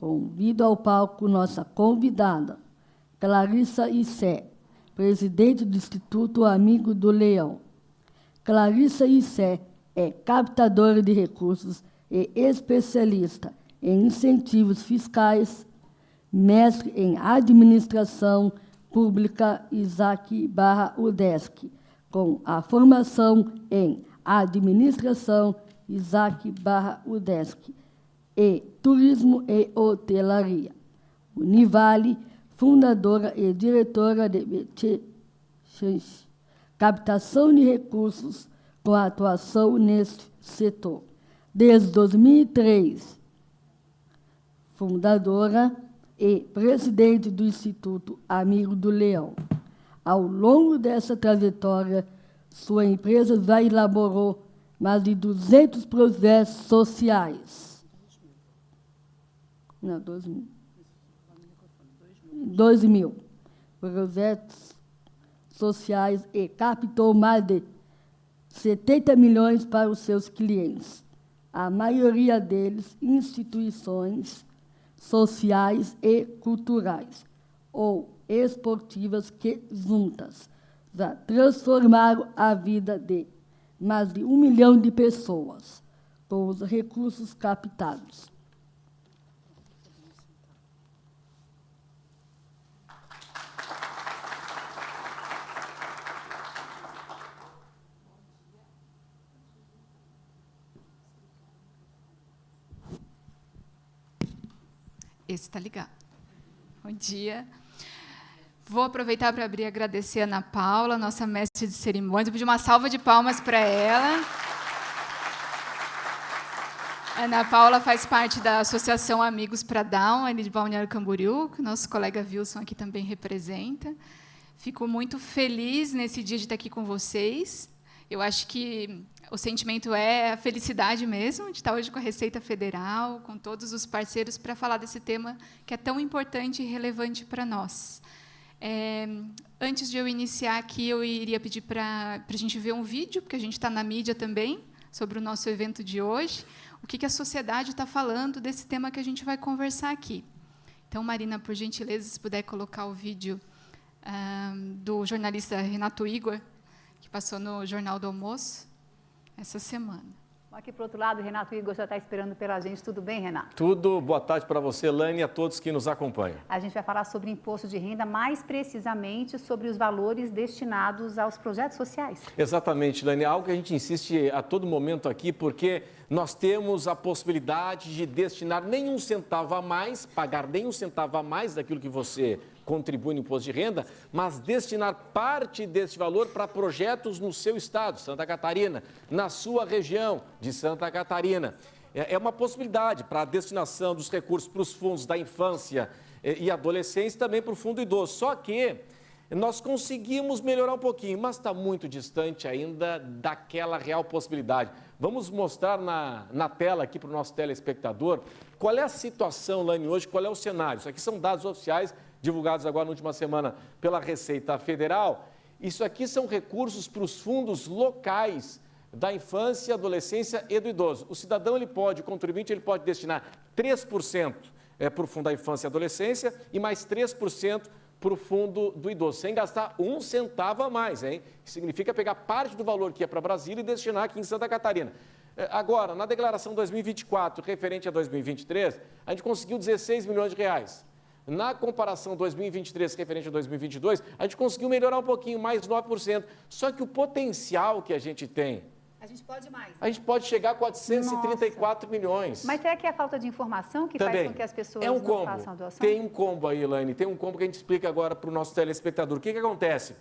Convido ao palco nossa convidada, Clarissa Issé, presidente do Instituto Amigo do Leão. Clarissa Issé é captadora de recursos e especialista em incentivos fiscais, mestre em administração pública Isaac/UDESC, com a formação em administração Isaac/UDESC e turismo e hotelaria. Univale, fundadora e diretora de captação de recursos com atuação neste setor. Desde 2003, fundadora e presidente do Instituto Amigo do Leão. Ao longo dessa trajetória, sua empresa já elaborou mais de 200 projetos sociais. Não, 2.000 projetos sociais e captou mais de 70 milhões para os seus clientes, a maioria deles instituições sociais e culturais ou esportivas que, juntas, já transformaram a vida de mais de 1 milhão de pessoas com os recursos captados. Esse está ligado. Bom dia. Vou aproveitar para abrir e agradecer a Ana Paula, nossa mestre de cerimônias. Vou pedir uma salva de palmas para ela. A Ana Paula faz parte da Associação Amigos para Down, ali de Balneário Camboriú, que o nosso colega Wilson aqui também representa. Fico muito feliz nesse dia de estar aqui com vocês. Eu acho que o sentimento é a felicidade mesmo, de estar hoje com a Receita Federal, com todos os parceiros, para falar desse tema que é tão importante e relevante para nós. Antes de eu iniciar aqui, eu iria pedir para a gente ver um vídeo, porque a gente está na mídia também, sobre o nosso evento de hoje, o que a sociedade está falando desse tema que a gente vai conversar aqui. Então, Marina, por gentileza, se puder colocar o vídeo do jornalista Renato Igor, que passou no Jornal do Almoço essa semana. Aqui para o outro lado, o Renato Igor já está esperando pela gente. Tudo bem, Renato? Tudo. Boa tarde para você, Lani, e a todos que nos acompanham. A gente vai falar sobre imposto de renda, mais precisamente sobre os valores destinados aos projetos sociais. Exatamente, Lani. Algo que a gente insiste a todo momento aqui, porque nós temos a possibilidade de destinar nenhum centavo a mais, pagar nenhum centavo a mais daquilo que você contribui no imposto de renda, mas destinar parte desse valor para projetos no seu estado, Santa Catarina, na sua região de Santa Catarina. É uma possibilidade para a destinação dos recursos para os fundos da infância e adolescência, também para o fundo idoso. Só que nós conseguimos melhorar um pouquinho, mas está muito distante ainda daquela real possibilidade. Vamos mostrar na tela aqui para o nosso telespectador qual é a situação, Lani, hoje, qual é o cenário. Isso aqui são dados oficiais divulgados agora na última semana pela Receita Federal. Isso aqui são recursos para os fundos locais da infância, adolescência e do idoso. O cidadão, o contribuinte, ele pode destinar 3% para o fundo da infância e adolescência e mais 3% para o fundo do idoso, sem gastar um centavo a mais, hein? Que significa pegar parte do valor que é para Brasília e destinar aqui em Santa Catarina. Agora, na declaração 2024, referente a 2023, a gente conseguiu 16 milhões de reais. Na comparação 2023 referente a 2022, a gente conseguiu melhorar um pouquinho, mais 9%. Só que o potencial que a gente tem... A gente pode mais. A gente pode chegar a 434 milhões. Mas será que é a falta de informação que faz com que as pessoas não façam a doação? Tem um combo aí, Elaine, tem um combo que a gente explica agora para o nosso telespectador. O que acontece?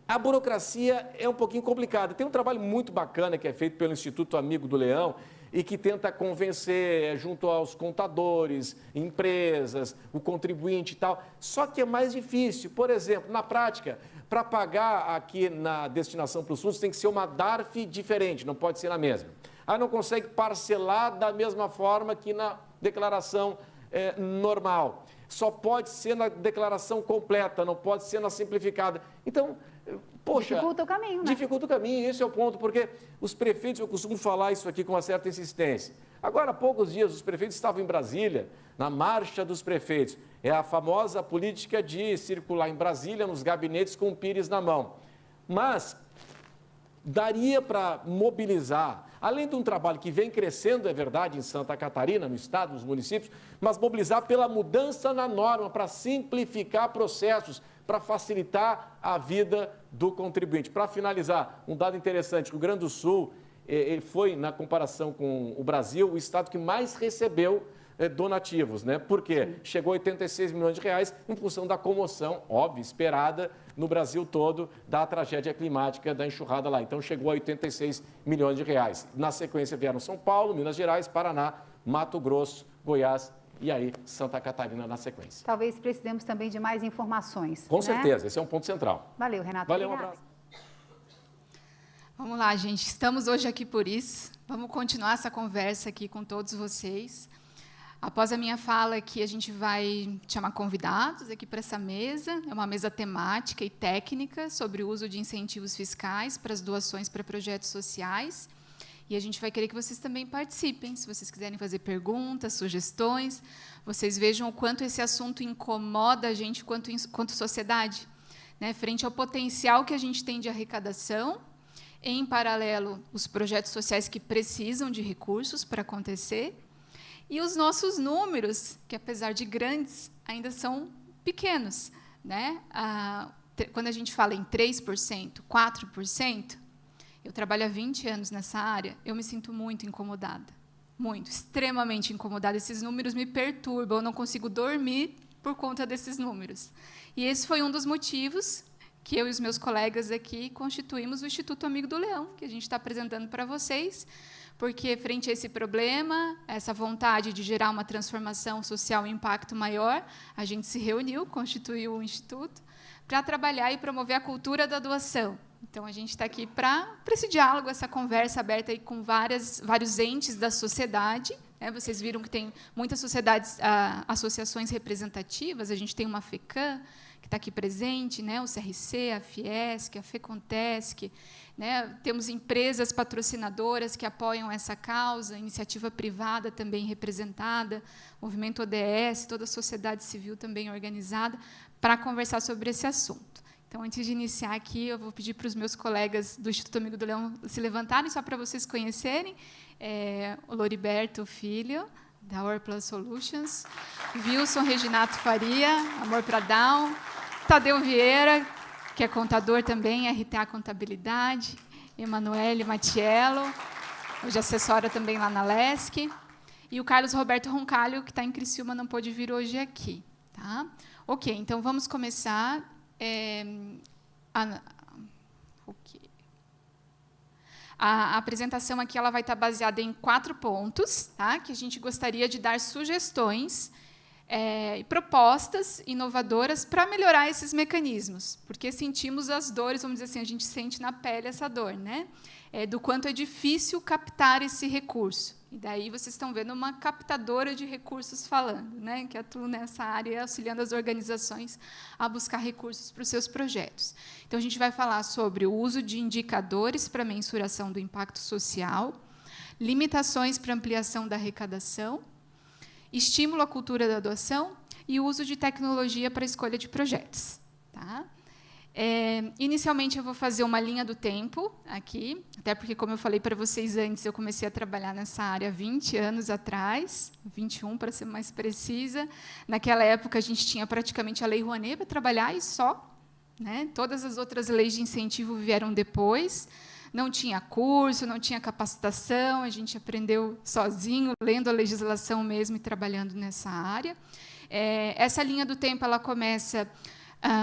A burocracia é um pouquinho complicada. Tem um trabalho muito bacana que é feito pelo Instituto Amigo do Leão e que tenta convencer junto aos contadores, empresas, o contribuinte e tal. Só que é mais difícil. Por exemplo, na prática, para pagar aqui na destinação para os fundos tem que ser uma DARF diferente, não pode ser na mesma. Aí não consegue parcelar da mesma forma que na declaração normal. Só pode ser na declaração completa, não pode ser na simplificada. Então, Poxa, dificulta o caminho, né? Dificulta o caminho, esse é o ponto, porque os prefeitos, eu costumo falar isso aqui com uma certa insistência. Agora, há poucos dias, os prefeitos estavam em Brasília, na Marcha dos Prefeitos. É a famosa política de circular em Brasília, nos gabinetes, com o pires na mão. Mas daria para mobilizar, além de um trabalho que vem crescendo, é verdade, em Santa Catarina, no estado, nos municípios, mas mobilizar pela mudança na norma, para simplificar processos, para facilitar a vida do contribuinte. Para finalizar, um dado interessante, o Rio Grande do Sul, ele foi, na comparação com o Brasil, o estado que mais recebeu donativos, né? Por quê? Chegou a 86 milhões de reais em função da comoção, óbvio, esperada no Brasil todo, da tragédia climática, da enxurrada lá. Então, chegou a 86 milhões de reais. Na sequência, vieram São Paulo, Minas Gerais, Paraná, Mato Grosso, Goiás e aí Santa Catarina na sequência. Talvez precisemos também de mais informações. Com né? certeza, esse é um ponto central. Valeu, Renato. Valeu, um Obrigada. abraço. Vamos lá, gente. Estamos hoje aqui por isso. Vamos continuar essa conversa aqui com todos vocês. Após a minha fala aqui, a gente vai chamar convidados aqui para essa mesa. É uma mesa temática e técnica sobre o uso de incentivos fiscais para as doações para projetos sociais. E a gente vai querer que vocês também participem, se vocês quiserem fazer perguntas, sugestões. Vocês vejam o quanto esse assunto incomoda a gente quanto sociedade, né? Frente ao potencial que a gente tem de arrecadação, em paralelo, os projetos sociais que precisam de recursos para acontecer, e os nossos números, que, apesar de grandes, ainda são pequenos, né? Quando a gente fala em 3%, 4%, eu trabalho há 20 anos nessa área, eu me sinto muito incomodada, muito, extremamente incomodada. Esses números me perturbam, eu não consigo dormir por conta desses números. E esse foi um dos motivos que eu e os meus colegas aqui constituímos o Instituto Amigo do Leão, que a gente está apresentando para vocês, porque, frente a esse problema, essa vontade de gerar uma transformação social e impacto maior, a gente se reuniu, constituiu o Instituto, para trabalhar e promover a cultura da doação. Então, a gente está aqui para esse diálogo, essa conversa aberta aí com vários entes da sociedade. Né? Vocês viram que tem muitas sociedades, associações representativas, a gente tem uma FECAM, que está aqui presente, né? O CRC, a Fiesc, a FECONTESC, né? Temos empresas patrocinadoras que apoiam essa causa, iniciativa privada também representada, movimento ODS, toda a sociedade civil também organizada, para conversar sobre esse assunto. Então, antes de iniciar aqui, eu vou pedir para os meus colegas do Instituto Amigo do Leão se levantarem, só para vocês conhecerem. O Loriberto Filho, da Orplan Solutions, Wilson Reginato Faria, Amor para Down, Tadeu Vieira, que é contador também, RTA Contabilidade, Emanuele Matiello, hoje assessora também lá na LESC, e o Carlos Roberto Roncalho, que está em Criciúma, não pôde vir hoje aqui. Tá? Ok, então vamos começar. A apresentação aqui ela vai estar baseada em 4 pontos, tá? Que a gente gostaria de dar sugestões e propostas inovadoras para melhorar esses mecanismos, porque sentimos as dores, vamos dizer assim, a gente sente na pele essa dor, né? Do quanto é difícil captar esse recurso. E daí vocês estão vendo uma captadora de recursos falando, né? Que atua nessa área, auxiliando as organizações a buscar recursos para os seus projetos. Então, a gente vai falar sobre o uso de indicadores para mensuração do impacto social, limitações para ampliação da arrecadação, estímulo à cultura da doação e o uso de tecnologia para a escolha de projetos. Tá? Inicialmente, eu vou fazer uma linha do tempo aqui, até porque, como eu falei para vocês antes, eu comecei a trabalhar nessa área há 20 anos atrás, 21, para ser mais precisa. Naquela época, a gente tinha praticamente a Lei Rouanet para trabalhar e só. Né? Todas as outras leis de incentivo vieram depois. Não tinha curso, não tinha capacitação, a gente aprendeu sozinho, lendo a legislação mesmo e trabalhando nessa área. Essa linha do tempo ela começa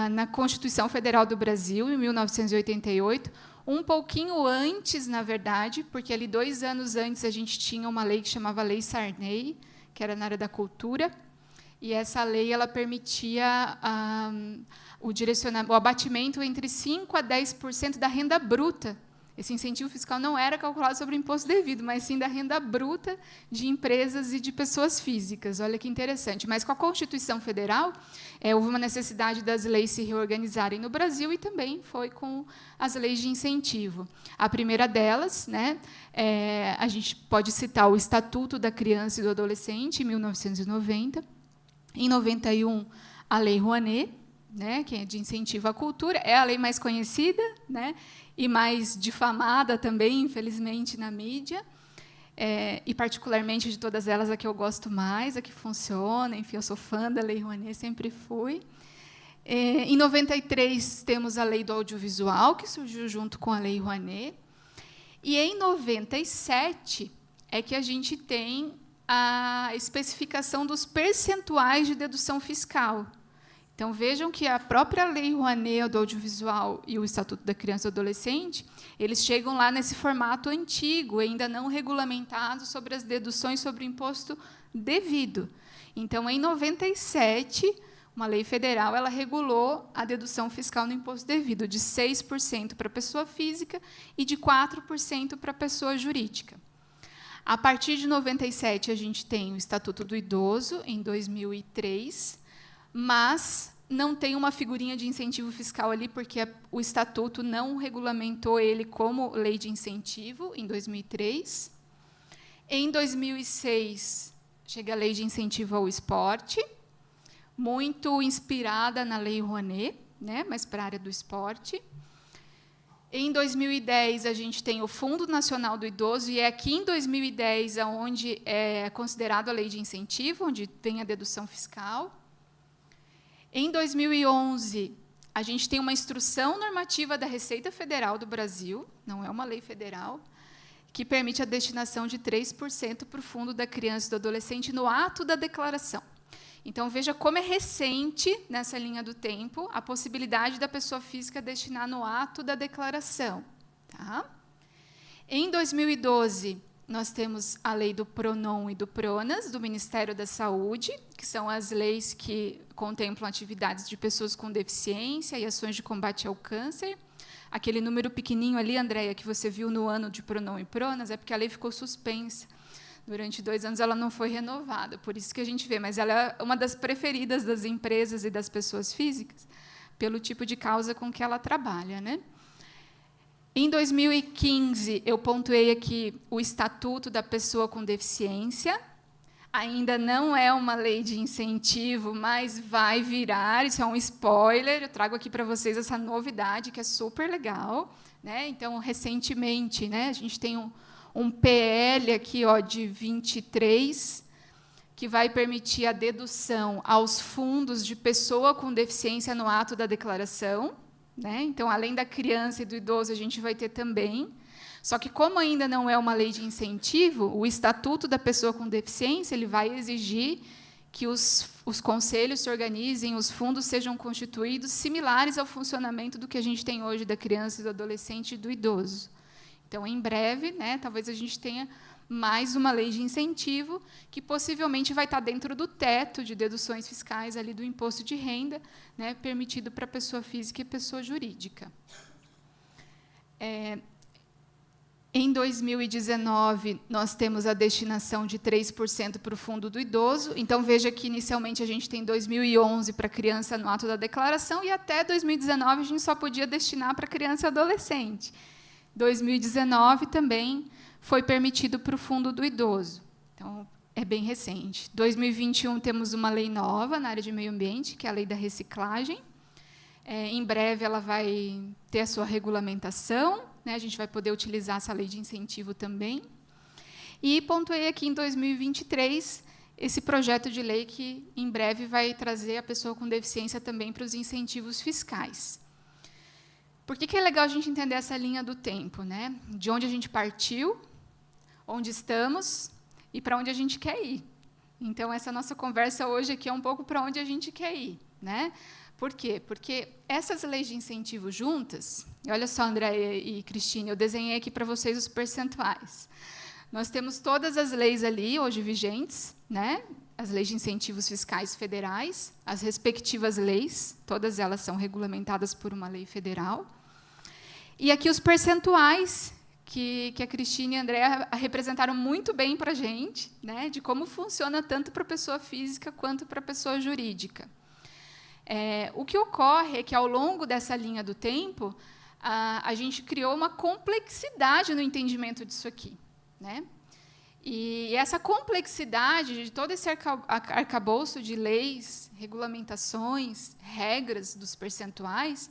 na Constituição Federal do Brasil, em 1988, um pouquinho antes, na verdade, porque ali 2 anos antes a gente tinha uma lei que chamava Lei Sarney, que era na área da cultura, e essa lei ela permitia o abatimento entre 5% a 10% da renda bruta Esse incentivo fiscal não era calculado sobre o imposto devido, mas sim da renda bruta de empresas e de pessoas físicas. Olha que interessante. Mas com a Constituição Federal, houve uma necessidade das leis se reorganizarem no Brasil e também foi com as leis de incentivo. A primeira delas, né, a gente pode citar o Estatuto da Criança e do Adolescente, em 1990. Em 91, a Lei Rouanet, né, que é de incentivo à cultura, é a lei mais conhecida, né, e mais difamada também, infelizmente, na mídia, e particularmente de todas elas a que eu gosto mais, a que funciona. Enfim, eu sou fã da Lei Rouanet, sempre fui. Em 93, temos a Lei do Audiovisual, que surgiu junto com a Lei Rouanet. E, em 97, é que a gente tem a especificação dos percentuais de dedução fiscal. Então, vejam que a própria Lei Rouanet do Audiovisual e o Estatuto da Criança e do Adolescente, eles chegam lá nesse formato antigo, ainda não regulamentado, sobre as deduções sobre o imposto devido. Então, em 97, uma lei federal ela regulou a dedução fiscal no imposto devido, de 6% para a pessoa física e de 4% para a pessoa jurídica. A partir de 97, a gente tem o Estatuto do Idoso, em 2003, mas não tem uma figurinha de incentivo fiscal ali, porque o Estatuto não regulamentou ele como lei de incentivo, em 2003. Em 2006, chega a Lei de Incentivo ao Esporte, muito inspirada na Lei Rouanet, né, mas para a área do esporte. Em 2010, a gente tem o Fundo Nacional do Idoso, e é aqui em 2010 onde é considerado a lei de incentivo, onde tem a dedução fiscal. Em 2011, a gente tem uma instrução normativa da Receita Federal do Brasil, não é uma lei federal, que permite a destinação de 3% para o Fundo da Criança e do Adolescente no ato da declaração. Então, veja como é recente, nessa linha do tempo, a possibilidade da pessoa física destinar no ato da declaração. Tá? Em 2012, nós temos a lei do PRONON e do PRONAS, do Ministério da Saúde, que são as leis que contemplam atividades de pessoas com deficiência e ações de combate ao câncer. Aquele número pequenininho ali, Andréia, que você viu no ano de PRONON e PRONAS, é porque a lei ficou suspensa. Durante 2 anos, ela não foi renovada, por isso que a gente vê. Mas ela é uma das preferidas das empresas e das pessoas físicas, pelo tipo de causa com que ela trabalha, né? Em 2015, eu pontuei aqui o Estatuto da Pessoa com Deficiência. Ainda não é uma lei de incentivo, mas vai virar, isso é um spoiler. Eu trago aqui para vocês essa novidade, que é super legal, né? Então, recentemente, né, a gente tem um PL aqui, ó, de 23, que vai permitir a dedução aos fundos de pessoa com deficiência no ato da declaração. Né? Então, além da criança e do idoso, a gente vai ter também. Só que, como ainda não é uma lei de incentivo, o Estatuto da Pessoa com Deficiência ele vai exigir que os conselhos se organizem, os fundos sejam constituídos similares ao funcionamento do que a gente tem hoje da criança, do adolescente e do idoso. Então, em breve, né, talvez a gente tenha mais uma lei de incentivo que possivelmente vai estar dentro do teto de deduções fiscais ali do imposto de renda, né, permitido para pessoa física e pessoa jurídica. Em 2019, nós temos a destinação de 3% para o Fundo do Idoso. Então, veja que, inicialmente, a gente tem 2011 para criança no ato da declaração e, até 2019, a gente só podia destinar para criança e adolescente. 2019 também foi permitido para o Fundo do Idoso. Então, é bem recente. 2021, temos uma lei nova na área de meio ambiente, que é a Lei da Reciclagem. Em breve, ela vai ter a sua regulamentação, né? A gente vai poder utilizar essa lei de incentivo também. E pontuei aqui, em 2023, esse projeto de lei que, em breve, vai trazer a pessoa com deficiência também para os incentivos fiscais. Por que é legal a gente entender essa linha do tempo, né? De onde a gente partiu, onde estamos e para onde a gente quer ir. Então, essa nossa conversa hoje aqui é um pouco para onde a gente quer ir, né? Por quê? Porque essas leis de incentivo juntas, e olha só, André e Cristine, eu desenhei aqui para vocês os percentuais. Nós temos todas as leis ali, hoje vigentes, né? As leis de incentivos fiscais federais, as respectivas leis, todas elas são regulamentadas por uma lei federal. E aqui os percentuais que a Cristina e a Andréa representaram muito bem para a gente, né, de como funciona tanto para a pessoa física quanto para a pessoa jurídica. O que ocorre é que, ao longo dessa linha do tempo, a gente criou uma complexidade no entendimento disso aqui, né? E essa complexidade de todo esse arcabouço de leis, regulamentações, regras dos percentuais,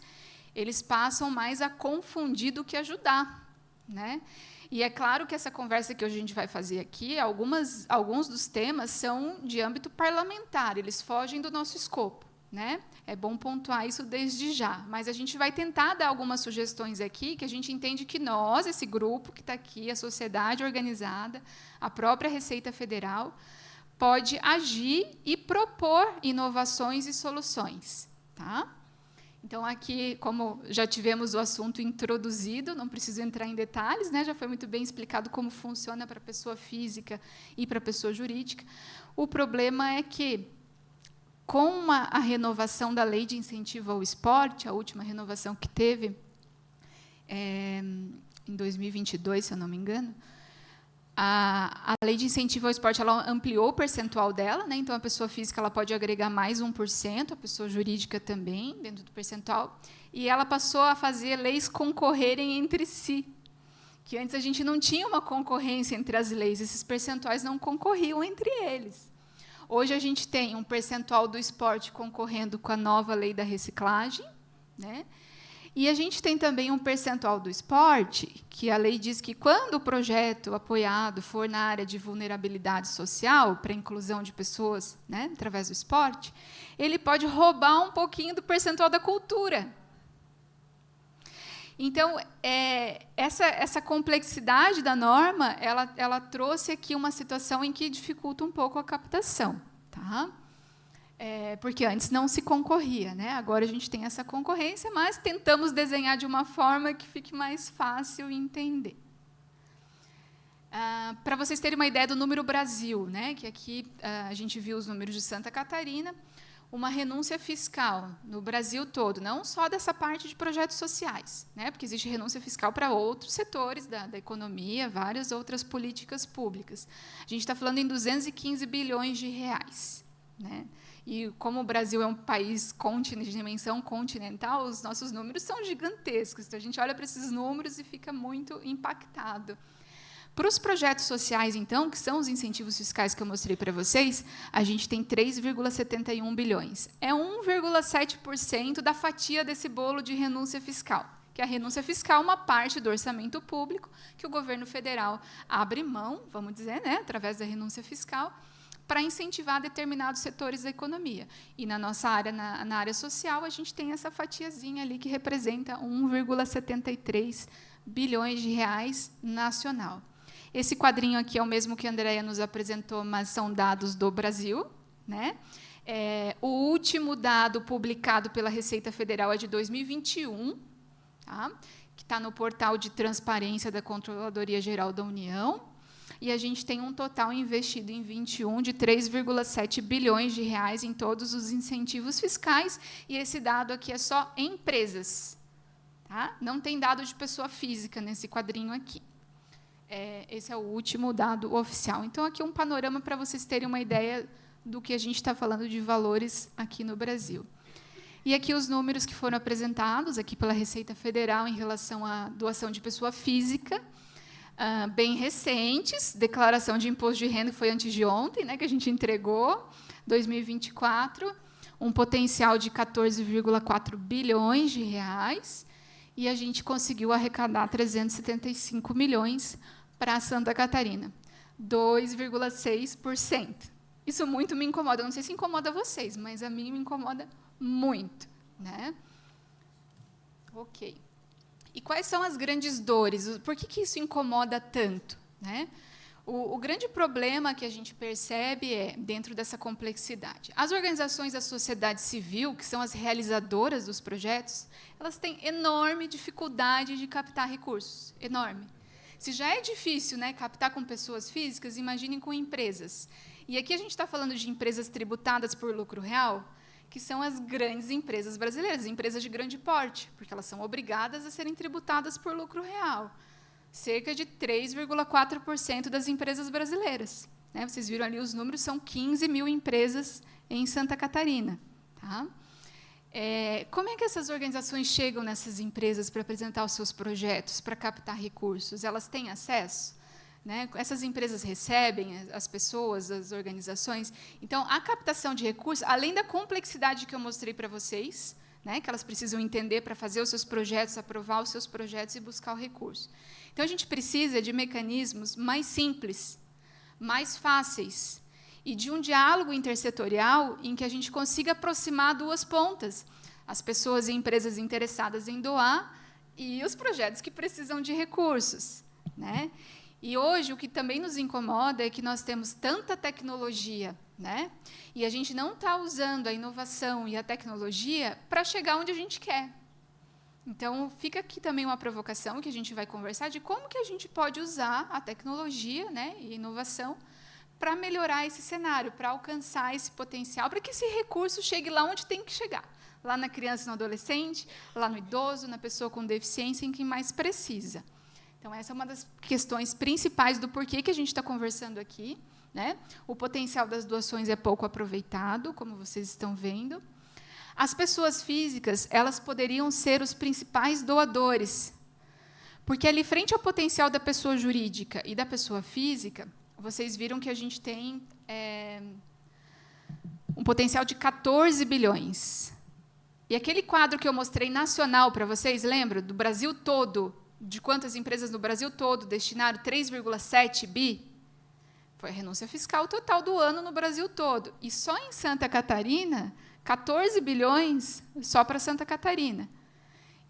eles passam mais a confundir do que ajudar, né? E é claro que essa conversa que hoje a gente vai fazer aqui, alguns dos temas são de âmbito parlamentar, eles fogem do nosso escopo, né? É bom pontuar isso desde já, mas a gente vai tentar dar algumas sugestões aqui que a gente entende que nós, esse grupo que está aqui, a sociedade organizada, a própria Receita Federal, pode agir e propor inovações e soluções, tá? Então, aqui, como já tivemos o assunto introduzido, não preciso entrar em detalhes, né? Já foi muito bem explicado como funciona para a pessoa física e para a pessoa jurídica. O problema é que, com a renovação da Lei de Incentivo ao Esporte, a última renovação que teve, em 2022, se eu não me engano, a Lei de Incentivo ao Esporte ela ampliou o percentual dela, né? Então, a pessoa física ela pode agregar mais 1%, a pessoa jurídica também, dentro do percentual, e ela passou a fazer leis concorrerem entre si, que antes a gente não tinha uma concorrência entre as leis, esses percentuais não concorriam entre eles. Hoje, a gente tem um percentual do esporte concorrendo com a nova lei da reciclagem, né? E a gente tem também um percentual do esporte, que a lei diz que, quando o projeto apoiado for na área de vulnerabilidade social, para a inclusão de pessoas, né, através do esporte, ele pode roubar um pouquinho do percentual da cultura. Então, essa complexidade da norma, ela trouxe aqui uma situação em que dificulta um pouco a captação, tá? Porque antes não se concorria, né? Agora a gente tem essa concorrência, mas tentamos desenhar de uma forma que fique mais fácil entender. Para vocês terem uma ideia do número Brasil, né? Que aqui a gente viu os números de Santa Catarina, uma renúncia fiscal no Brasil todo, não só dessa parte de projetos sociais, né? Porque existe renúncia fiscal para outros setores da economia, várias outras políticas públicas. A gente está falando em 215 bilhões de reais, né? E como o Brasil é um país de dimensão continental, os nossos números são gigantescos. Então, a gente olha para esses números e fica muito impactado. Para os projetos sociais, então, que são os incentivos fiscais que eu mostrei para vocês, a gente tem 3,71 bilhões. É 1,7% da fatia desse bolo de renúncia fiscal, que a renúncia fiscal é uma parte do orçamento público que o governo federal abre mão, vamos dizer, né, através da renúncia fiscal, para incentivar determinados setores da economia. E na nossa área, na área social, a gente tem essa fatiazinha ali que representa 1,73 bilhões de reais nacional. Esse quadrinho aqui é o mesmo que a Andréa nos apresentou, mas são dados do Brasil, né? O último dado publicado pela Receita Federal é de 2021, tá? Que está no portal de transparência da Controladoria Geral da União. E a gente tem um total investido em 21 de 3,7 bilhões de reais em todos os incentivos fiscais, e esse dado aqui é só empresas, tá? Não tem dado de pessoa física nesse quadrinho aqui. Esse é o último dado oficial. Então, aqui um panorama para vocês terem uma ideia do que a gente está falando de valores aqui no Brasil. E aqui os números que foram apresentados aqui pela Receita Federal em relação à doação de pessoa física, bem recentes, declaração de imposto de renda que foi antes de ontem, né, que a gente entregou, 2024, um potencial de 14,4 bilhões de reais, e a gente conseguiu arrecadar 375 milhões para Santa Catarina, 2,6%. Isso muito me incomoda. Eu não sei se incomoda vocês, mas a mim me incomoda muito, né? Ok. E quais são as grandes dores? Por que isso incomoda tanto, né? O grande problema que a gente percebe é, dentro dessa complexidade, as organizações da sociedade civil, que são as realizadoras dos projetos, elas têm enorme dificuldade de captar recursos, enorme. Se já é difícil, né, captar com pessoas físicas, imaginem com empresas. E aqui a gente está falando de empresas tributadas por lucro real, que são as grandes empresas brasileiras, empresas de grande porte, porque elas são obrigadas a serem tributadas por lucro real. Cerca de 3,4% das empresas brasileiras. Né? Vocês viram ali os números, são 15 mil empresas em Santa Catarina. Tá? Como é que essas organizações chegam nessas empresas para apresentar os seus projetos, para captar recursos? Elas têm acesso? Né? Essas empresas recebem as pessoas, as organizações. Então, a captação de recursos, além da complexidade que eu mostrei para vocês, né, que elas precisam entender para fazer os seus projetos, aprovar os seus projetos e buscar o recurso. Então, a gente precisa de mecanismos mais simples, mais fáceis, e de um diálogo intersetorial em que a gente consiga aproximar duas pontas, as pessoas e empresas interessadas em doar e os projetos que precisam de recursos. Né? E hoje, o que também nos incomoda é que nós temos tanta tecnologia, né? E a gente não está usando a inovação e a tecnologia para chegar onde a gente quer. Então, fica aqui também uma provocação que a gente vai conversar de como que a gente pode usar a tecnologia, né, e inovação para melhorar esse cenário, para alcançar esse potencial, para que esse recurso chegue lá onde tem que chegar, lá na criança e no adolescente, lá no idoso, na pessoa com deficiência, em quem mais precisa. Então, essa é uma das questões principais do porquê que a gente está conversando aqui. Né? O potencial das doações é pouco aproveitado, como vocês estão vendo. As pessoas físicas, elas poderiam ser os principais doadores, porque ali, frente ao potencial da pessoa jurídica e da pessoa física, vocês viram que a gente tem um potencial de 14 bilhões. E aquele quadro que eu mostrei nacional para vocês, lembram? Do Brasil todo, de quantas empresas no Brasil todo destinaram 3,7 bi? Foi a renúncia fiscal total do ano no Brasil todo. E só em Santa Catarina, 14 bilhões só para Santa Catarina.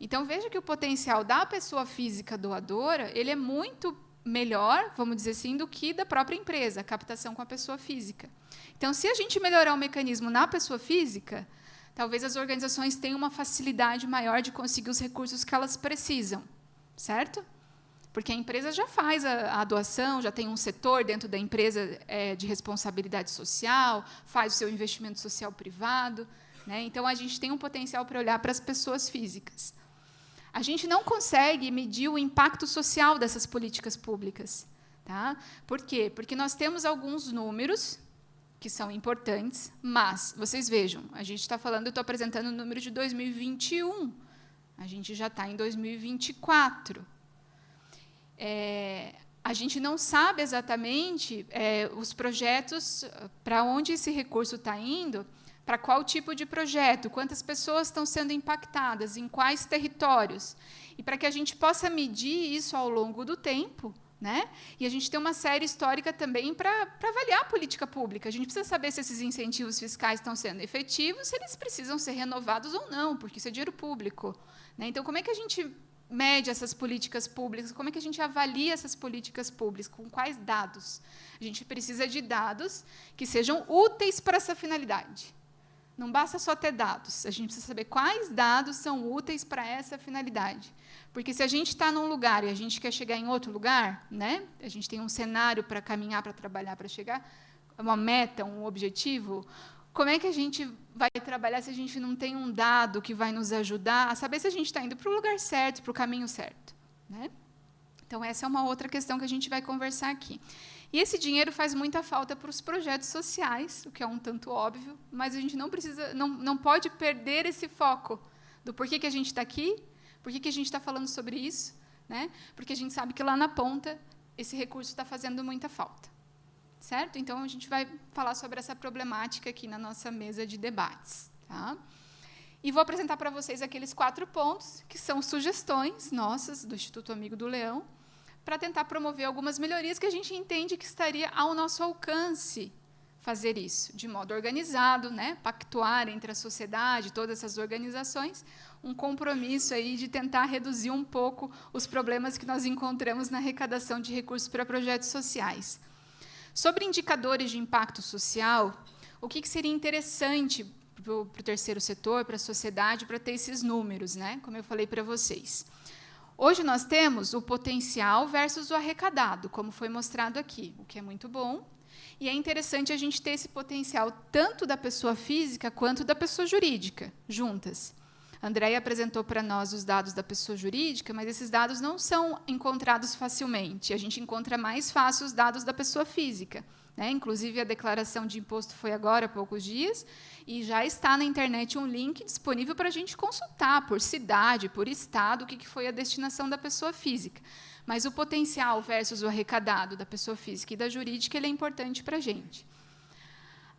Então, veja que o potencial da pessoa física doadora ele é muito melhor, vamos dizer assim, do que da própria empresa, a captação com a pessoa física. Então, se a gente melhorar o mecanismo na pessoa física, talvez as organizações tenham uma facilidade maior de conseguir os recursos que elas precisam, certo? Porque a empresa já faz a doação, já tem um setor dentro da empresa de responsabilidade social, faz o seu investimento social privado. Né? Então, a gente tem um potencial para olhar para as pessoas físicas. A gente não consegue medir o impacto social dessas políticas públicas. Tá? Por quê? Porque nós temos alguns números que são importantes, mas, vocês vejam, a gente está falando, eu estou apresentando o número de 2021, a gente já está em 2024. A gente não sabe exatamente os projetos, para onde esse recurso está indo, para qual tipo de projeto, quantas pessoas estão sendo impactadas, em quais territórios. E para que a gente possa medir isso ao longo do tempo, né? E a gente tem uma série histórica também para avaliar a política pública. A gente precisa saber se esses incentivos fiscais estão sendo efetivos, se eles precisam ser renovados ou não, porque isso é dinheiro público. Né? Então, como é que a gente mede essas políticas públicas? Como é que a gente avalia essas políticas públicas? Com quais dados? A gente precisa de dados que sejam úteis para essa finalidade. Não basta só ter dados, a gente precisa saber quais dados são úteis para essa finalidade. Porque se a gente está num lugar e a gente quer chegar em outro lugar, né? A gente tem um cenário para caminhar, para trabalhar, para chegar, uma meta, um objetivo, como é que a gente vai trabalhar se a gente não tem um dado que vai nos ajudar a saber se a gente está indo para o lugar certo, para o caminho certo? Né? Então, essa é uma outra questão que a gente vai conversar aqui. E esse dinheiro faz muita falta para os projetos sociais, o que é um tanto óbvio, mas a gente não pode perder esse foco do porquê que a gente está aqui, porquê que a gente está falando sobre isso, né? Porque a gente sabe que lá na ponta esse recurso está fazendo muita falta. Certo? Então, a gente vai falar sobre essa problemática aqui na nossa mesa de debates. Tá? E vou apresentar para vocês aqueles 4 pontos, que são sugestões nossas, do Instituto Amigo do Leão, para tentar promover algumas melhorias que a gente entende que estaria ao nosso alcance fazer isso, de modo organizado, né? Pactuar entre a sociedade, todas essas organizações, um compromisso aí de tentar reduzir um pouco os problemas que nós encontramos na arrecadação de recursos para projetos sociais. Sobre indicadores de impacto social, o que seria interessante para o terceiro setor, para a sociedade, para ter esses números, né? Como eu falei para vocês. Hoje nós temos o potencial versus o arrecadado, como foi mostrado aqui, o que é muito bom. E é interessante a gente ter esse potencial tanto da pessoa física quanto da pessoa jurídica, juntas. A Andréia apresentou para nós os dados da pessoa jurídica, mas esses dados não são encontrados facilmente. A gente encontra mais fácil os dados da pessoa física, né? Inclusive, a declaração de imposto foi agora há poucos dias, e já está na internet um link disponível para a gente consultar, por cidade, por estado, o que foi a destinação da pessoa física. Mas o potencial versus o arrecadado da pessoa física e da jurídica ele é importante para a gente.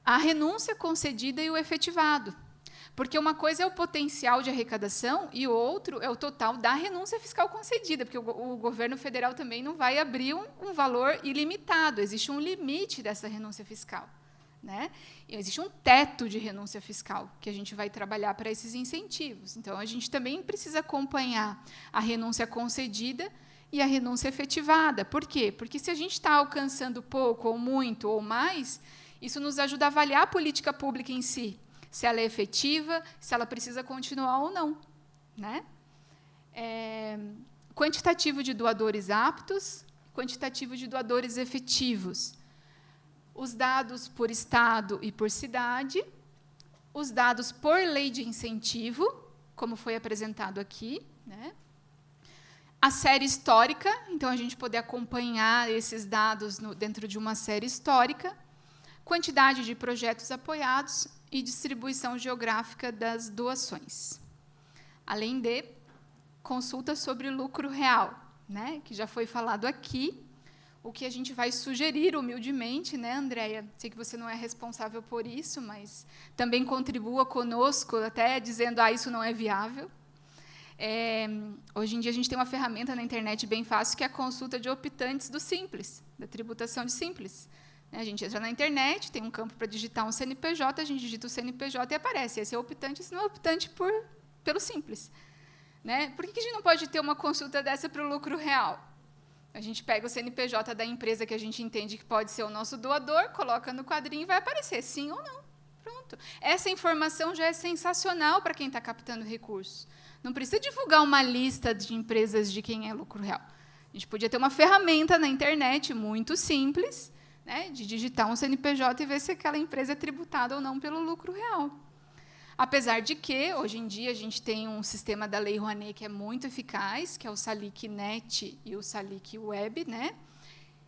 A renúncia concedida e o efetivado. Porque uma coisa é o potencial de arrecadação e o outro é o total da renúncia fiscal concedida, porque o governo federal também não vai abrir um valor ilimitado, existe um limite dessa renúncia fiscal, né? E existe um teto de renúncia fiscal que a gente vai trabalhar para esses incentivos. Então, a gente também precisa acompanhar a renúncia concedida e a renúncia efetivada. Por quê? Porque se a gente está alcançando pouco, ou muito, ou mais, isso nos ajuda a avaliar a política pública em si, se ela é efetiva, se ela precisa continuar ou não, né? Quantitativo de doadores aptos, quantitativo de doadores efetivos. Os dados por estado e por cidade, os dados por lei de incentivo, como foi apresentado aqui, né? A série histórica, então a gente poder acompanhar esses dados dentro de uma série histórica, quantidade de projetos apoiados e distribuição geográfica das doações. Além de consulta sobre lucro real, né, que já foi falado aqui, o que a gente vai sugerir humildemente, né, Andréia? Sei que você não é responsável por isso, mas também contribua conosco, até dizendo, isso não é viável. Hoje em dia, a gente tem uma ferramenta na internet bem fácil, que é a consulta de optantes do Simples, da tributação de Simples. A gente entra na internet, tem um campo para digitar um CNPJ, a gente digita o CNPJ e aparece. Esse é optante, esse não é optante pelo Simples. Né? Por que a gente não pode ter uma consulta dessa para o lucro real? A gente pega o CNPJ da empresa que a gente entende que pode ser o nosso doador, coloca no quadrinho e vai aparecer sim ou não. Pronto. Essa informação já é sensacional para quem está captando recursos. Não precisa divulgar uma lista de empresas de quem é lucro real. A gente podia ter uma ferramenta na internet muito simples, né, de digitar um CNPJ e ver se aquela empresa é tributada ou não pelo lucro real. Apesar de que, hoje em dia, a gente tem um sistema da Lei Rouanet que é muito eficaz, que é o Salic Net e o Salic Web, né,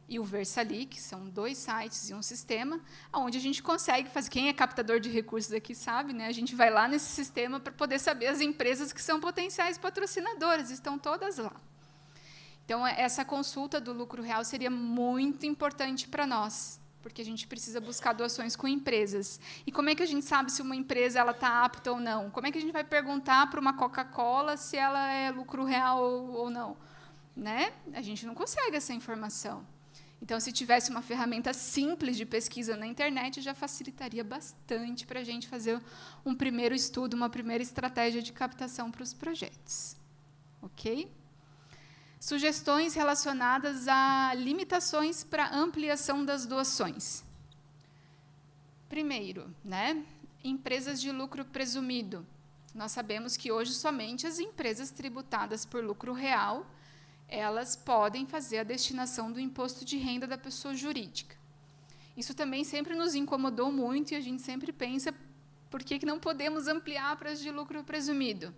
e o Versalic, são 2 sites e um sistema, onde a gente consegue fazer. Quem é captador de recursos aqui sabe, né, a gente vai lá nesse sistema para poder saber as empresas que são potenciais patrocinadoras, estão todas lá. Então, essa consulta do lucro real seria muito importante para nós, porque a gente precisa buscar doações com empresas. E como é que a gente sabe se uma empresa está apta ou não? Como é que a gente vai perguntar para uma Coca-Cola se ela é lucro real ou não? Né? A gente não consegue essa informação. Então, se tivesse uma ferramenta simples de pesquisa na internet, já facilitaria bastante para a gente fazer um primeiro estudo, uma primeira estratégia de captação para os projetos. Ok? Sugestões relacionadas a limitações para ampliação das doações. Primeiro, né, empresas de lucro presumido. Nós sabemos que hoje somente as empresas tributadas por lucro real, elas podem fazer a destinação do imposto de renda da pessoa jurídica. Isso também sempre nos incomodou muito e a gente sempre pensa por que não podemos ampliar para as de lucro presumido.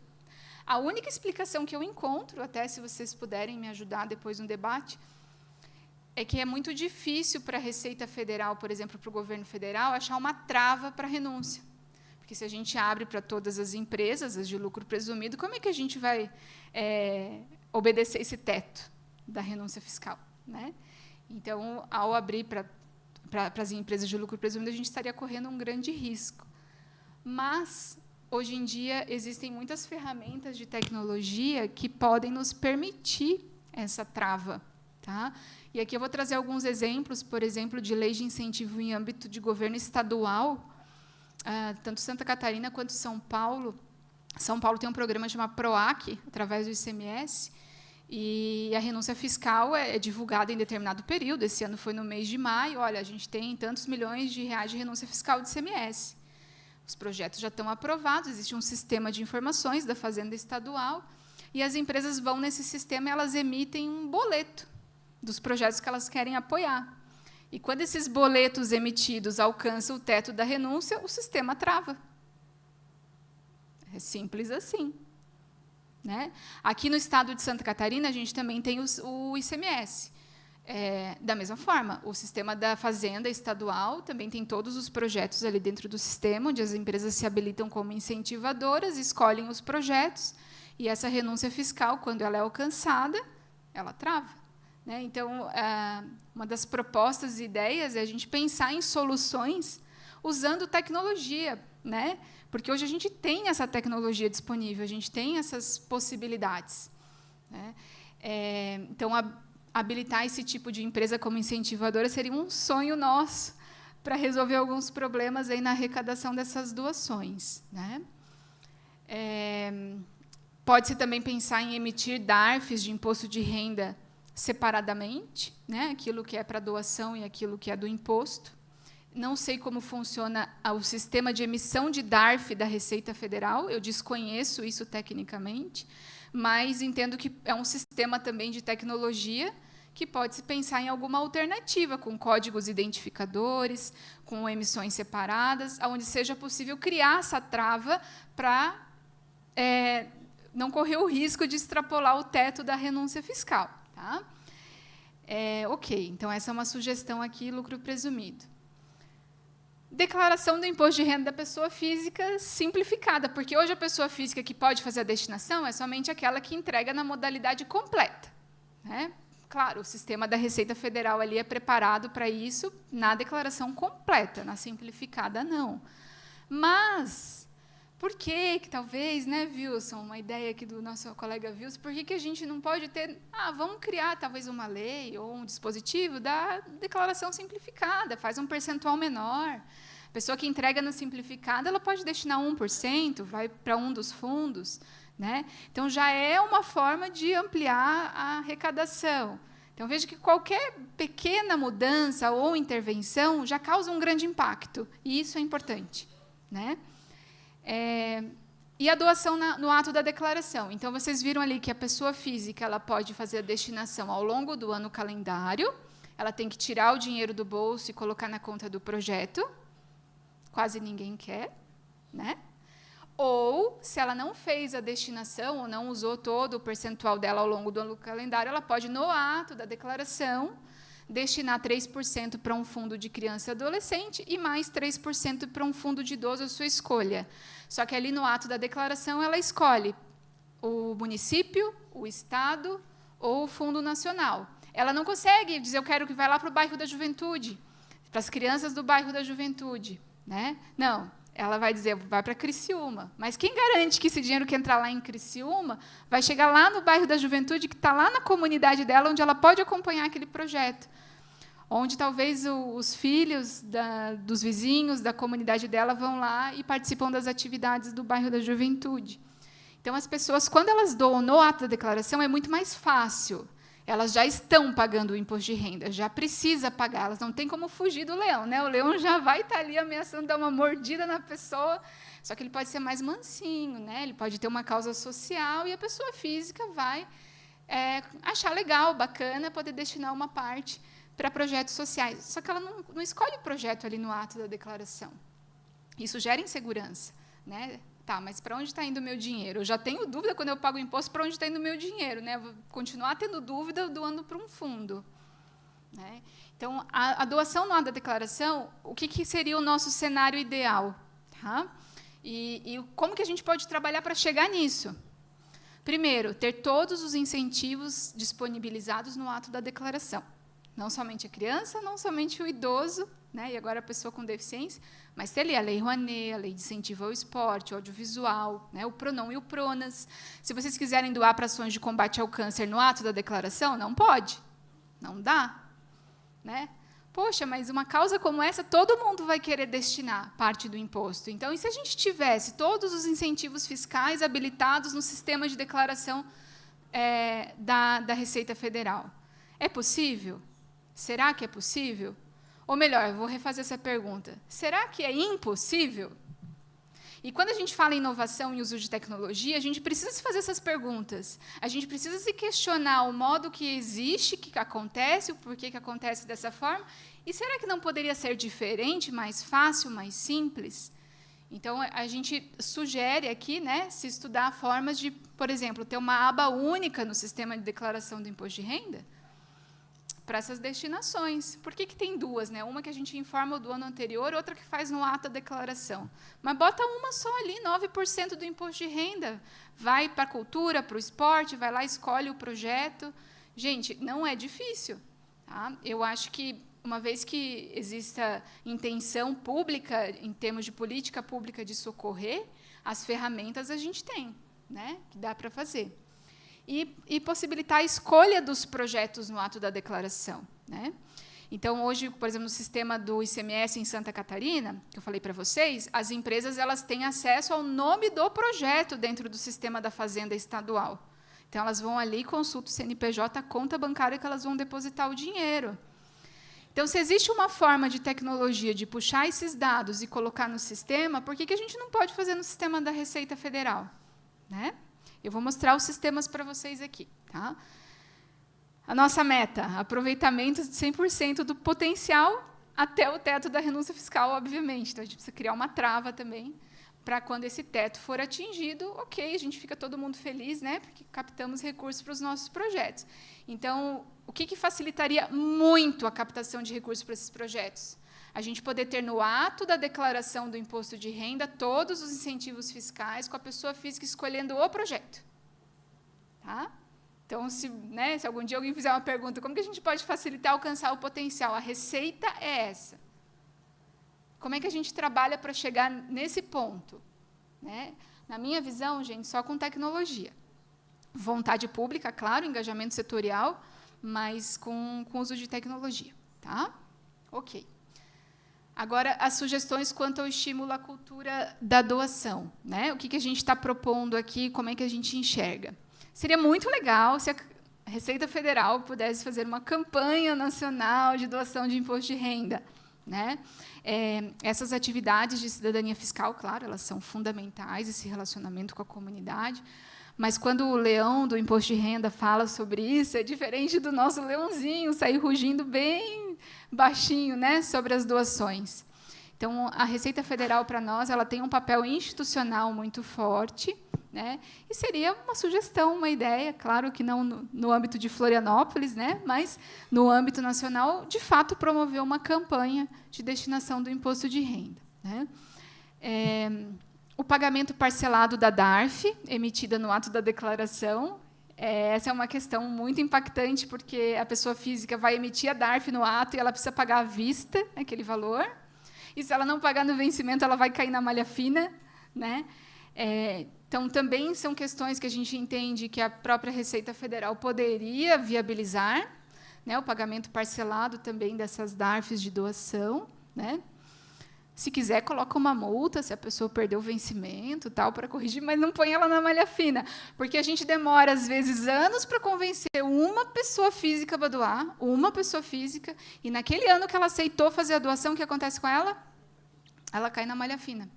A única explicação que eu encontro, até se vocês puderem me ajudar depois no debate, é que é muito difícil para a Receita Federal, por exemplo, para o governo federal, achar uma trava para a renúncia. Porque se a gente abre para todas as empresas, as de lucro presumido, como é que a gente vai obedecer esse teto da renúncia fiscal? Né? Então, ao abrir para as empresas de lucro presumido, a gente estaria correndo um grande risco. Mas, hoje em dia, existem muitas ferramentas de tecnologia que podem nos permitir essa trava. Tá? E aqui eu vou trazer alguns exemplos, por exemplo, de leis de incentivo em âmbito de governo estadual, tanto Santa Catarina quanto São Paulo. São Paulo tem um programa chamado PROAC, através do ICMS, e a renúncia fiscal é divulgada em determinado período. Esse ano foi no mês de maio. Olha, a gente tem tantos milhões de reais de renúncia fiscal de ICMS. Os projetos já estão aprovados, existe um sistema de informações da Fazenda Estadual, e as empresas vão nesse sistema e elas emitem um boleto dos projetos que elas querem apoiar. E quando esses boletos emitidos alcançam o teto da renúncia, o sistema trava. É simples assim. Né? Aqui no estado de Santa Catarina, a gente também tem o ICMS. Da mesma forma, o sistema da Fazenda Estadual também tem todos os projetos ali dentro do sistema, onde as empresas se habilitam como incentivadoras, escolhem os projetos, e essa renúncia fiscal, quando ela é alcançada, ela trava. Né? Então, uma das propostas e ideias é a gente pensar em soluções usando tecnologia, né? Porque hoje a gente tem essa tecnologia disponível, a gente tem essas possibilidades. Né? Então, habilitar esse tipo de empresa como incentivadora seria um sonho nosso para resolver alguns problemas aí na arrecadação dessas doações. Né? Pode-se também pensar em emitir DARFs de imposto de renda separadamente, né? Aquilo que é para doação e aquilo que é do imposto. Não sei como funciona o sistema de emissão de DARF da Receita Federal, eu desconheço isso tecnicamente, mas entendo que é um sistema também de tecnologia que pode-se pensar em alguma alternativa, com códigos identificadores, com emissões separadas, onde seja possível criar essa trava para não correr o risco de extrapolar o teto da renúncia fiscal. Tá? Ok, então essa é uma sugestão aqui, lucro presumido. Declaração do imposto de renda da pessoa física simplificada, porque hoje a pessoa física que pode fazer a destinação é somente aquela que entrega na modalidade completa. Né? Claro, o sistema da Receita Federal ali é preparado para isso na declaração completa, na simplificada não. Mas, por que talvez, né, Wilson, uma ideia aqui do nosso colega Wilson, por que a gente não pode ter, vamos criar talvez uma lei ou um dispositivo da declaração simplificada, faz um percentual menor. A pessoa que entrega na simplificada, ela pode destinar 1%, vai para um dos fundos. Né? Então, já é uma forma de ampliar a arrecadação. Então, veja que qualquer pequena mudança ou intervenção já causa um grande impacto, e isso é importante. Né? E a doação no ato da declaração. Então, vocês viram ali que a pessoa física ela pode fazer a destinação ao longo do ano calendário, ela tem que tirar o dinheiro do bolso e colocar na conta do projeto, quase ninguém quer, né? Ou, se ela não fez a destinação ou não usou todo o percentual dela ao longo do ano calendário, ela pode, no ato da declaração, destinar 3% para um fundo de criança e adolescente e mais 3% para um fundo de idoso, a sua escolha. Só que ali no ato da declaração ela escolhe o município, o estado ou o fundo nacional. Ela não consegue dizer, eu quero que vá lá para o bairro da juventude, para as crianças do bairro da juventude. Né? Não, ela vai dizer, vai para Criciúma. Mas quem garante que esse dinheiro que entrar lá em Criciúma vai chegar lá no bairro da juventude, que está lá na comunidade dela, onde ela pode acompanhar aquele projeto? Onde talvez os filhos dos vizinhos da comunidade dela vão lá e participam das atividades do bairro da juventude. Então, as pessoas, quando elas doam no ato da declaração, é muito mais fácil. Elas já estão pagando o imposto de renda, já precisa pagar, elas não têm como fugir do leão. Né? O leão já vai estar ali ameaçando dar uma mordida na pessoa, só que ele pode ser mais mansinho, né? Ele pode ter uma causa social e a pessoa física vai achar legal, bacana, poder destinar uma parte para projetos sociais. Só que ela não escolhe o projeto ali no ato da declaração. Isso gera insegurança. Né? Tá, mas para onde está indo o meu dinheiro? Eu já tenho dúvida, quando eu pago o imposto, para onde está indo o meu dinheiro. Né? Vou continuar tendo dúvida doando para um fundo. Né? Então, a doação no ato da declaração, o que seria o nosso cenário ideal? Tá? E como que a gente pode trabalhar para chegar nisso? Primeiro, ter todos os incentivos disponibilizados no ato da declaração. Não somente a criança, não somente o idoso, né, e agora a pessoa com deficiência, mas ter ali a Lei Rouanet, a Lei de Incentivo ao Esporte, o Audiovisual, né, o PRONAM e o PRONAS. Se vocês quiserem doar para ações de combate ao câncer no ato da declaração, não pode, não dá. Né? Poxa, mas uma causa como essa, todo mundo vai querer destinar parte do imposto. Então, e se a gente tivesse todos os incentivos fiscais habilitados no sistema de declaração da Receita Federal? É possível? Será que é possível? Ou melhor, eu vou refazer essa pergunta. Será que é impossível? E quando a gente fala em inovação e uso de tecnologia, a gente precisa se fazer essas perguntas. A gente precisa se questionar o modo que existe, que acontece, o porquê que acontece dessa forma. E será que não poderia ser diferente, mais fácil, mais simples? Então, a gente sugere aqui, né, se estudar formas de, por exemplo, ter uma aba única no sistema de declaração do imposto de renda para essas destinações. Por que tem duas? Né? Uma que a gente informa do ano anterior, outra que faz no ato da declaração. Mas bota uma só ali, 9% do imposto de renda. Vai para a cultura, para o esporte, vai lá, escolhe o projeto. Gente, não é difícil. Tá? Eu acho que, uma vez que exista intenção pública, em termos de política pública de socorrer, as ferramentas a gente tem, né, que dá para fazer. E possibilitar a escolha dos projetos no ato da declaração. Né? Então, hoje, por exemplo, no sistema do ICMS em Santa Catarina, que eu falei para vocês, as empresas elas têm acesso ao nome do projeto dentro do sistema da Fazenda Estadual. Então, elas vão ali, consultam o CNPJ, a conta bancária que elas vão depositar o dinheiro. Então, se existe uma forma de tecnologia de puxar esses dados e colocar no sistema, por que a gente não pode fazer no sistema da Receita Federal? Né? Eu vou mostrar os sistemas para vocês aqui. Tá? A nossa meta, aproveitamento de 100% do potencial até o teto da renúncia fiscal, obviamente. Então, a gente precisa criar uma trava também, para quando esse teto for atingido, ok, a gente fica todo mundo feliz, né, porque captamos recursos para os nossos projetos. Então, o que facilitaria muito a captação de recursos para esses projetos? A gente poder ter no ato da declaração do imposto de renda todos os incentivos fiscais com a pessoa física escolhendo o projeto. Tá? Então, se algum dia alguém fizer uma pergunta, como que a gente pode facilitar alcançar o potencial? A receita é essa. Como é que a gente trabalha para chegar nesse ponto? Né? Na minha visão, gente, só com tecnologia. Vontade pública, claro, engajamento setorial, mas com uso de tecnologia. Tá? Ok. Agora, as sugestões quanto ao estímulo à cultura da doação. Né? O que a gente está propondo aqui, como é que a gente enxerga? Seria muito legal se a Receita Federal pudesse fazer uma campanha nacional de doação de imposto de renda. Né? Essas atividades de cidadania fiscal, claro, elas são fundamentais, esse relacionamento com a comunidade, mas quando o leão do imposto de renda fala sobre isso, é diferente do nosso leãozinho sair rugindo bem baixinho, né, sobre as doações. Então, a Receita Federal, para nós, ela tem um papel institucional muito forte, né, e seria uma sugestão, uma ideia, claro que não no âmbito de Florianópolis, né, mas no âmbito nacional, de fato, promover uma campanha de destinação do imposto de renda. Né. O pagamento parcelado da DARF, emitida no ato da declaração, essa é uma questão muito impactante, porque a pessoa física vai emitir a DARF no ato e ela precisa pagar à vista aquele valor, e se ela não pagar no vencimento, ela vai cair na malha fina. Né? Então, também são questões que a gente entende que a própria Receita Federal poderia viabilizar, né? O pagamento parcelado também dessas DARFs de doação. Né? Se quiser, coloca uma multa, se a pessoa perdeu o vencimento, tal, para corrigir, mas não põe ela na malha fina, porque a gente demora, às vezes, anos para convencer uma pessoa física para doar, uma pessoa física, e naquele ano que ela aceitou fazer a doação, o que acontece com ela? Ela cai na malha fina.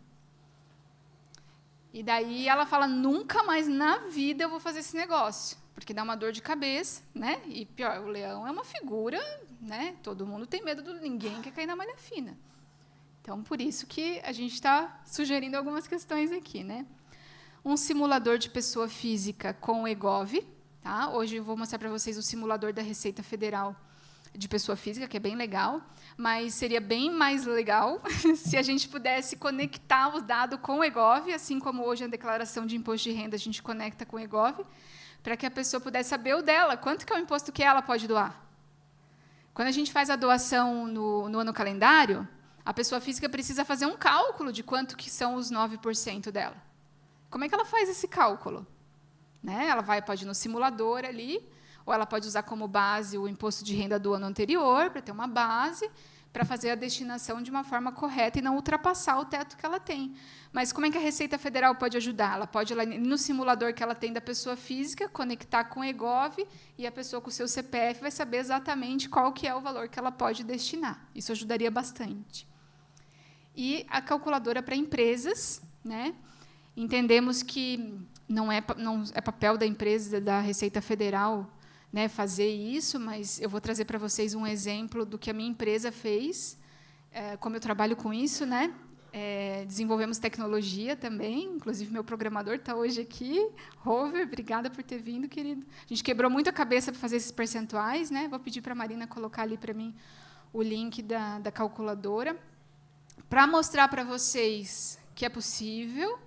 E daí ela fala, nunca mais na vida eu vou fazer esse negócio, porque dá uma dor de cabeça, né? E pior, o leão é uma figura, né? Todo mundo tem medo do ninguém quer cair na malha fina. Então, por isso que a gente está sugerindo algumas questões aqui. Né? Um simulador de pessoa física com o EGOV. Tá? Hoje eu vou mostrar para vocês o simulador da Receita Federal de pessoa física, que é bem legal, mas seria bem mais legal se a gente pudesse conectar os dados com o EGOV, assim como hoje a declaração de imposto de renda a gente conecta com o EGOV, para que a pessoa pudesse saber o dela, quanto que é o imposto que ela pode doar. Quando a gente faz a doação no ano calendário, a pessoa física precisa fazer um cálculo de quanto que são os 9% dela. Como é que ela faz esse cálculo? Né? Ela pode ir no simulador ali, ou ela pode usar como base o imposto de renda do ano anterior, para ter uma base, para fazer a destinação de uma forma correta e não ultrapassar o teto que ela tem. Mas como é que a Receita Federal pode ajudar? Ela pode ir lá no simulador que ela tem da pessoa física, conectar com o EGOV, e a pessoa com o seu CPF vai saber exatamente qual que é o valor que ela pode destinar. Isso ajudaria bastante. E a calculadora para empresas, né? Entendemos que não é papel da empresa, da Receita Federal, né, fazer isso, mas eu vou trazer para vocês um exemplo do que a minha empresa fez, como eu trabalho com isso, né? Desenvolvemos tecnologia também, inclusive meu programador está hoje aqui, Rover, obrigada por ter vindo, querido. A gente quebrou muito a cabeça para fazer esses percentuais, né? Vou pedir para a Marina colocar ali para mim o link da calculadora, para mostrar para vocês que é possível.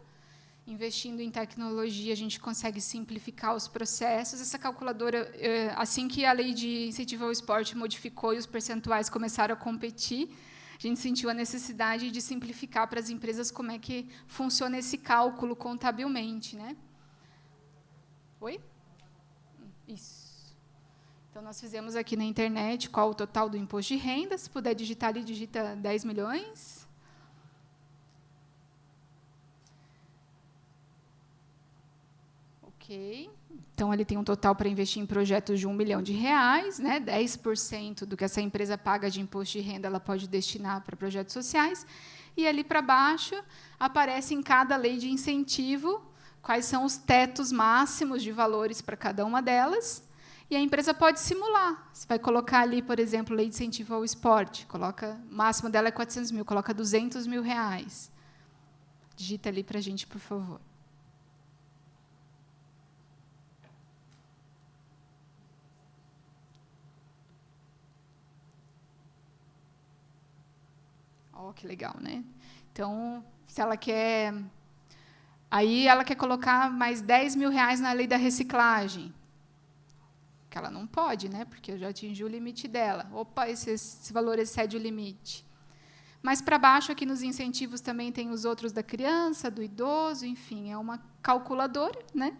Investindo em tecnologia, a gente consegue simplificar os processos. Essa calculadora, assim que a lei de incentivo ao esporte modificou e os percentuais começaram a competir, a gente sentiu a necessidade de simplificar para as empresas como é que funciona esse cálculo contabilmente, né? Oi? Isso. Então, nós fizemos aqui na internet qual o total do imposto de renda. Se puder digitar ali, digita 10 milhões. Ok. Então, ele tem um total para investir em projetos de R$1 milhão, né? 10% do que essa empresa paga de imposto de renda ela pode destinar para projetos sociais. E ali para baixo aparece em cada lei de incentivo quais são os tetos máximos de valores para cada uma delas. E a empresa pode simular. Você vai colocar ali, por exemplo, lei de incentivo ao esporte. Coloca, o máximo dela é 400 mil, coloca R$200 mil. Digita ali para a gente, por favor. Oh, que legal, né? Então, se ela quer... Aí ela quer colocar mais R$10 mil na lei da reciclagem. Que ela não pode, né? Porque eu já atingi o limite dela. Opa, esse valor excede o limite. Mais para baixo, aqui nos incentivos, também tem os outros da criança, do idoso, enfim, é uma calculadora, né?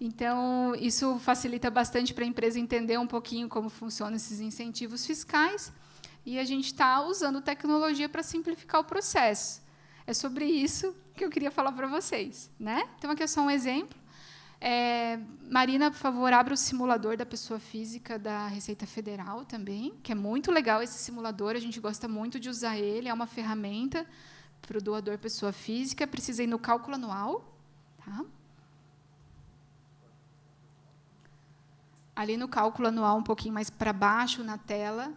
Então, isso facilita bastante para a empresa entender um pouquinho como funcionam esses incentivos fiscais. E a gente está usando tecnologia para simplificar o processo. É sobre isso que eu queria falar para vocês, né? Então, aqui é só um exemplo. Marina, por favor, abra o simulador da pessoa física da Receita Federal também, que é muito legal esse simulador, a gente gosta muito de usar ele, é uma ferramenta para o doador pessoa física, precisa ir no cálculo anual. Tá? Ali no cálculo anual, um pouquinho mais para baixo na tela,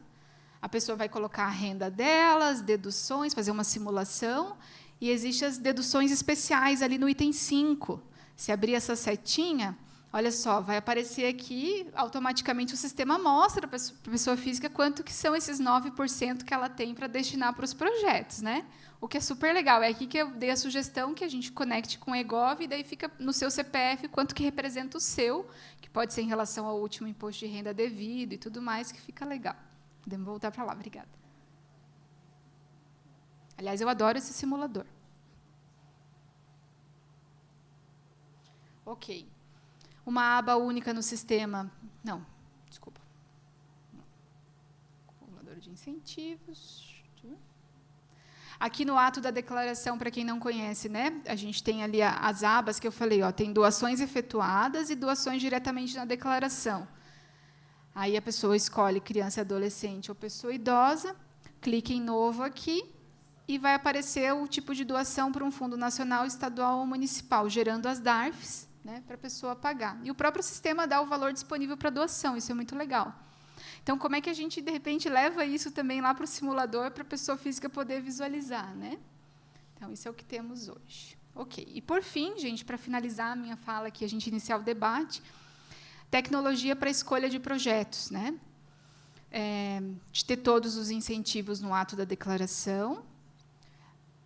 a pessoa vai colocar a renda dela, as deduções, fazer uma simulação, e existem as deduções especiais ali no item 5. Se abrir essa setinha, olha só, vai aparecer aqui, automaticamente o sistema mostra para a pessoa física quanto que são esses 9% que ela tem para destinar para os projetos, né? O que é super legal. É aqui que eu dei a sugestão que a gente conecte com o EGOV, e daí fica no seu CPF quanto que representa o seu, que pode ser em relação ao último imposto de renda devido e tudo mais, que fica legal. Podemos voltar para lá, obrigada. Aliás, eu adoro esse simulador. Ok. Uma aba única no sistema. Não, desculpa. Acumulador de incentivos. Aqui no ato da declaração, para quem não conhece, né, a gente tem ali as abas que eu falei, ó, tem doações efetuadas e doações diretamente na declaração. Aí a pessoa escolhe criança, adolescente ou pessoa idosa, clica em novo aqui e vai aparecer o tipo de doação para um fundo nacional, estadual ou municipal, gerando as DARFs, né, para a pessoa pagar. E o próprio sistema dá o valor disponível para doação, isso é muito legal. Então, como é que a gente, de repente, leva isso também lá para o simulador, para a pessoa física poder visualizar, né? Então, isso é o que temos hoje. Ok. E, por fim, gente, para finalizar a minha fala aqui, a gente iniciar o debate, tecnologia para a escolha de projetos, né? De ter todos os incentivos no ato da declaração.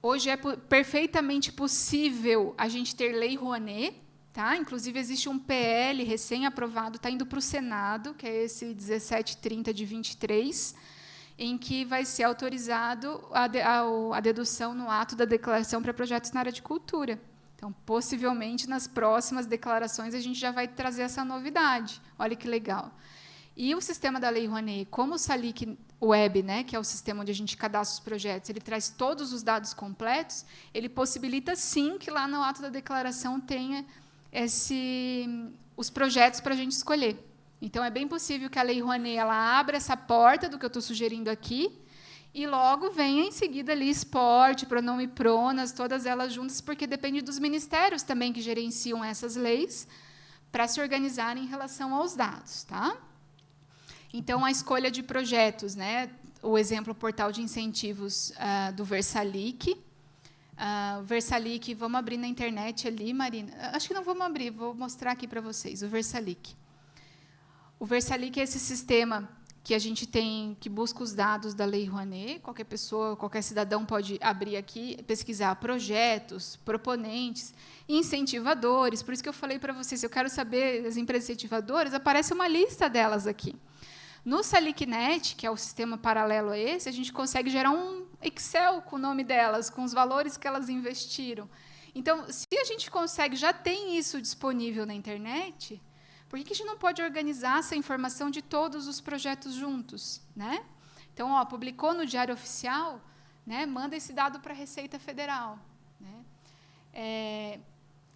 Hoje é perfeitamente possível a gente ter lei Rouanet, tá? Inclusive, existe um PL recém-aprovado, está indo para o Senado, que é esse 1730 de 23, em que vai ser autorizado a dedução no ato da declaração para projetos na área de cultura. Então, possivelmente, nas próximas declarações, a gente já vai trazer essa novidade. Olha que legal. E o sistema da Lei Rouanet, como o Salic Web, né, que é o sistema onde a gente cadastra os projetos, ele traz todos os dados completos, ele possibilita, sim, que lá no ato da declaração tenha os projetos para a gente escolher. Então, é bem possível que a Lei Rouanet ela abra essa porta do que eu estou sugerindo aqui, E logo vem em seguida ali esporte, pronome pronas, todas elas juntas, porque depende dos ministérios também que gerenciam essas leis para se organizarem em relação aos dados, tá? Então, a escolha de projetos, né? O exemplo, o portal de incentivos do Versalic. O Versalic, vamos abrir na internet ali, Marina. Acho que não vamos abrir, vou mostrar aqui para vocês, o Versalic. O Versalic é esse sistema que a gente tem, que busca os dados da Lei Rouanet. Qualquer pessoa, qualquer cidadão pode abrir aqui, pesquisar projetos, proponentes, incentivadores. Por isso que eu falei para vocês, se eu quero saber as empresas incentivadoras, aparece uma lista delas aqui. No SalicNet, que é o sistema paralelo a esse, a gente consegue gerar um Excel com o nome delas, com os valores que elas investiram. Então, se a gente consegue, já tem isso disponível na internet, por que a gente não pode organizar essa informação de todos os projetos juntos, né? Então, publicou no Diário Oficial, né, manda esse dado para a Receita Federal, né?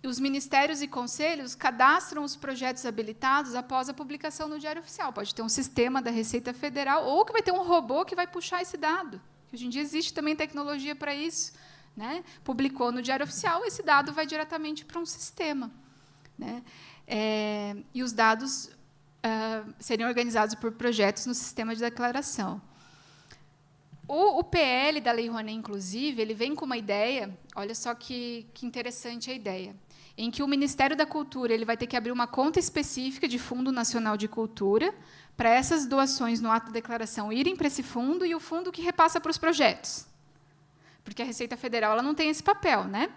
Os ministérios e conselhos cadastram os projetos habilitados após a publicação no Diário Oficial. Pode ter um sistema da Receita Federal ou que vai ter um robô que vai puxar esse dado. Hoje em dia existe também tecnologia para isso, né? Publicou no Diário Oficial, esse dado vai diretamente para um sistema, né? E os dados seriam organizados por projetos no sistema de declaração. O PL da Lei Rouanet, inclusive, ele vem com uma ideia, olha só que interessante a ideia, em que o Ministério da Cultura ele vai ter que abrir uma conta específica de Fundo Nacional de Cultura para essas doações no ato da declaração irem para esse fundo e o fundo que repassa para os projetos. Porque a Receita Federal ela não tem esse papel, né?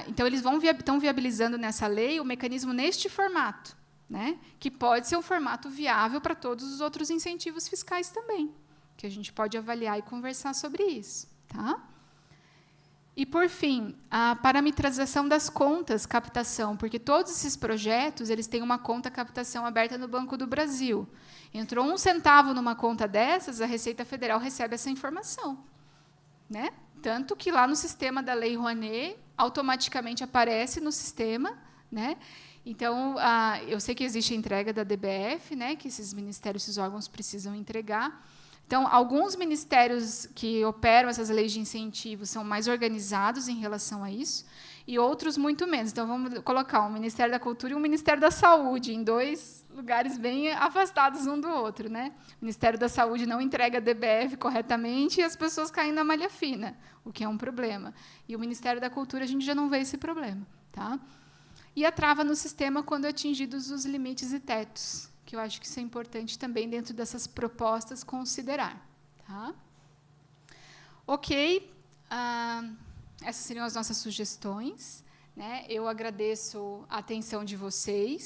Então eles estão viabilizando nessa lei o mecanismo neste formato, né? Que pode ser um formato viável para todos os outros incentivos fiscais também, que a gente pode avaliar e conversar sobre isso, tá? E, por fim, a parametrização das contas captação, porque todos esses projetos eles têm uma conta captação aberta no Banco do Brasil. Entrou 1 centavo numa conta dessas, a Receita Federal recebe essa informação, né? Tanto que lá no sistema da Lei Rouanet, automaticamente aparece no sistema, né? Então, eu sei que existe a entrega da DBF, né, que esses ministérios, esses órgãos precisam entregar. Então, alguns ministérios que operam essas leis de incentivo são mais organizados em relação a isso, e outros muito menos. Então, vamos colocar um Ministério da Cultura e um Ministério da Saúde, em 2 lugares bem afastados um do outro, né? O Ministério da Saúde não entrega a DBF corretamente e as pessoas caem na malha fina, o que é um problema. E o Ministério da Cultura, a gente já não vê esse problema, tá? E a trava no sistema quando atingidos os limites e tetos, que eu acho que isso é importante também dentro dessas propostas considerar. Tá? Ok, essas seriam as nossas sugestões, né? Eu agradeço a atenção de vocês.